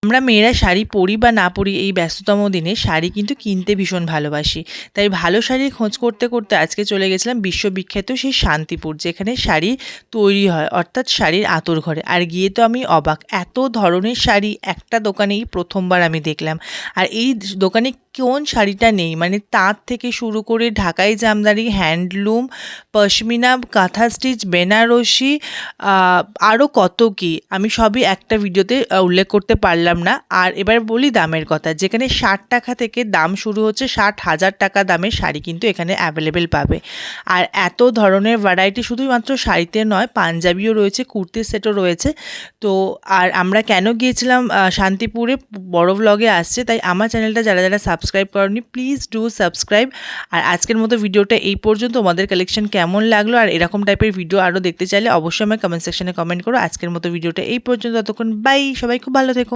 আমরা মেয়েরা শাড়ি পরি বা না পরি এই ব্যস্ততম দিনে শাড়ি কিন্তু কিনতে ভীষণ ভালোবাসি। তাই ভালো শাড়ির খোঁজ করতে করতে আজকে চলে গেছিলাম বিশ্ববিখ্যাত সেই শান্তিপুর, যেখানে শাড়ি তৈরি হয়, অর্থাৎ শাড়ির আঁতর ঘরে। আর গিয়ে তো আমি অবাক, এত ধরনের শাড়ি একটা দোকানেই প্রথমবার আমি দেখলাম। আর এই দোকানে কোন শাড়িটা নেই, মানে তাঁত থেকে শুরু করে ঢাকাই জামদানি, হ্যান্ডলুম, পশমিনা, কাঁথা স্টিচ, বেনারসি, আরও কত কী আমি সবই একটা ভিডিওতে উল্লেখ করতে পারলাম না। আর এবার বলি দামের কথা, যেখানে 60 টাকা থেকে দাম শুরু হচ্ছে, 60,000 টাকা দামের শাড়ি কিন্তু এখানে অ্যাভেলেবেল পাবে। আর এত ধরনের ভ্যারাইটি শুধুমাত্র শাড়িতে নয়, পাঞ্জাবিও রয়েছে, কুর্তির সেটও রয়েছে। তো আর আমরা কেন গিয়েছিলাম শান্তিপুরে, বড় ভ্লগে আসছে, তাই আমার চ্যানেলটা যারা যারা সাবস্ক্রাইব করনি প্লিজ ডু সাবস্ক্রাইব। আর আজকের মতো ভিডিওটা এই পর্যন্ত। তোমাদের কালেকশন কেমন লাগলো আর এরকম টাইপের ভিডিও আরও দেখতে চাইলে অবশ্যই আমায় কমেন্ট সেকশনে কমেন্ট করো। আজকের মতো ভিডিওটা এই পর্যন্ত, ততক্ষণ বাই, সবাই খুব ভালো থেকো।